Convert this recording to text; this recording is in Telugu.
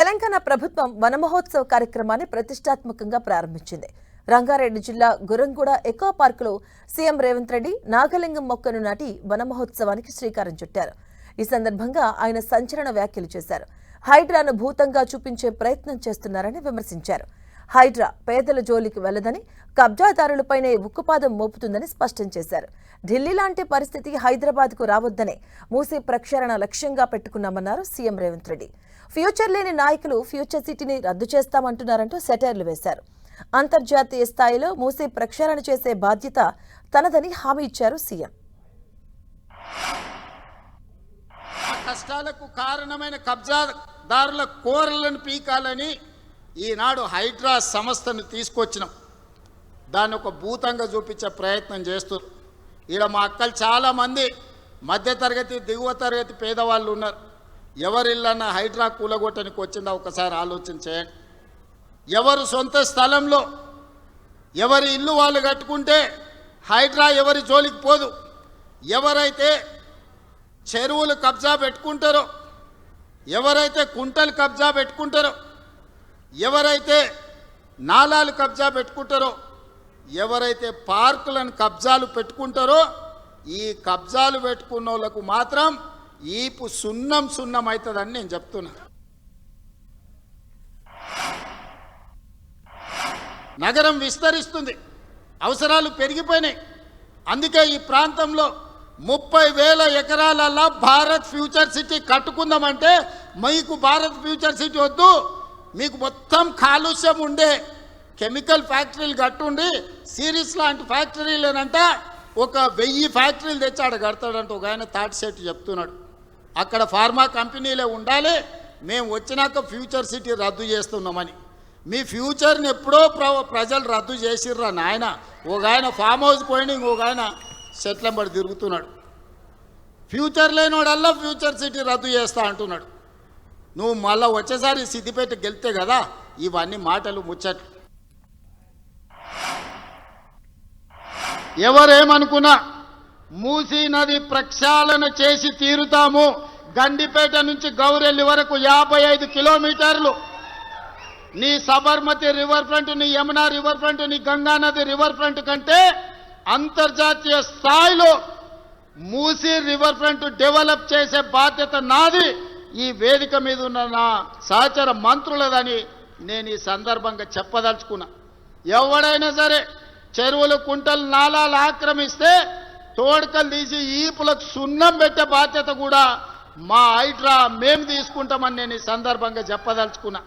తెలంగాణ ప్రభుత్వం వన మహోత్సవ కార్యక్రమాన్ని ప్రతిష్టాత్మకంగా ప్రారంభించింది. రంగారెడ్డి జిల్లా గురంగూడ ఎకో పార్కులో సీఎం రేవంత్ రెడ్డి నాగలింగం మొక్కను నాటి వన మహోత్సవానికి శ్రీకారం చుట్టారు. ఈ సందర్భంగా ఆయన సంచలన వ్యాఖ్యలు చేశారు. హైడ్రాను భూతంగా చూపించే ప్రయత్నం చేస్తున్నారని విమర్శించారు. హైడ్రా పేదల జోలికి వెళ్లదని, కబ్జాదారులపైనే ఉక్కుపాదం మోపుతుందని స్పష్టం చేశారు. ఢిల్లీ లాంటి పరిస్థితి హైదరాబాద్కు రావద్దనే మూసీ ప్రక్షాళన లక్ష్యంగా పెట్టుకున్నామన్నారు సీఎం రేవంత్ రెడ్డి. ఫ్యూచర్ లేని నాయకులు ఫ్యూచర్ సిటీని రద్దు చేస్తామంటున్నారంటూ సెటైర్లు వేశారు. అంతర్జాతీయ స్థాయిలో మూసీ ప్రక్షాళన చేసే బాధ్యత తనదని హామీ ఇచ్చారు సీఎం. కష్టాలకు కారణమైన కబ్జాదారుల కోరలను పీకాలని ఈనాడు హైడ్రా సంస్థను తీసుకొచ్చినాం. దాన్ని ఒక భూతంగా చూపించే ప్రయత్నం చేస్తారు. ఈడ మా అక్కలు చాలామంది మధ్యతరగతి దిగువ తరగతి పేదవాళ్ళు ఉన్నారు. ఎవరిల్లన్నా హైడ్రా కూలగొట్టనికి వచ్చిందా ఒకసారి ఆలోచన చేయండి. ఎవరు సొంత స్థలంలో ఎవరి ఇల్లు వాళ్ళు కట్టుకుంటే హైడ్రా ఎవరి జోలికి పోదు. ఎవరైతే చెరువులు కబ్జా పెట్టుకుంటారో, ఎవరైతే కుంటలు కబ్జా పెట్టుకుంటారో, ఎవరైతే నాలాలు కబ్జా పెట్టుకుంటారో, ఎవరైతే పార్కులను కబ్జాలు పెట్టుకుంటారో, ఈ కబ్జాలు పెట్టుకున్న వాళ్ళకు మాత్రం ఈపు సున్నం అవుతుందని నేను చెప్తున్నా. నగరం విస్తరిస్తుంది, అవసరాలు పెరిగిపోయినాయి. అందుకే ఈ ప్రాంతంలో 30,000 ఎకరాలలో భారత్ ఫ్యూచర్ సిటీ కట్టుకుందామంటే మీకు భారత్ ఫ్యూచర్ సిటీ వద్దు, మీకు మొత్తం కాలుష్యం ఉండే కెమికల్ ఫ్యాక్టరీలు కట్టుండి సిరీస్ లాంటి ఫ్యాక్టరీలేనంట ఒక 1000 ఫ్యాక్టరీలు తెచ్చాడు కడతాడంట. ఒక ఆయన తాటి సెట్ చెప్తున్నాడు. అక్కడ ఫార్మా కంపెనీలే ఉండాలి, మేము వచ్చినాక ఫ్యూచర్ సిటీ రద్దు చేస్తున్నామని. మీ ఫ్యూచర్ని ఎప్పుడో ప్రజలు రద్దు చేసిర్రా నాయన. ఒక ఆయన ఫామ్ హౌస్ పోయింది, ఇంకొక ఆయన సెట్లంబడి తిరుగుతున్నాడు. ఫ్యూచర్ లేనివాడల్లా ఫ్యూచర్ సిటీ రద్దు చేస్తా అంటున్నాడు. నువ్వు మళ్ళీ వచ్చేసారి సిద్దిపేట గెలితే కదా ఇవన్నీ మాటలు ముచ్చట్లు. ఎవరేమనుకున్నా మూసీ నది ప్రక్షాళన చేసి తీరుతాము. గండిపేట నుంచి గౌరెల్లి వరకు 55 కిలోమీటర్లు నీ సబర్మతి రివర్ ఫ్రంట్, నీ యమునా రివర్ ఫ్రంట్, నీ గంగా నది రివర్ ఫ్రంట్ కంటే అంతర్జాతీయ స్థాయిలో మూసీ రివర్ ఫ్రంట్ డెవలప్ చేసే బాధ్యత నాది. ఈ వేదిక మీద ఉన్న నా సహచర మంత్రులదని నేను ఈ సందర్భంగా చెప్పదలుచుకున్నా. ఎవడైనా సరే చెరువులు కుంటలు నాలాలు ఆక్రమిస్తే తోడుకలు తీసి ఈపులకు సున్నం పెట్టే బాధ్యత కూడా మా హైడ్రా మేము తీసుకుంటామని నేను ఈ సందర్భంగా చెప్పదలుచుకున్నా.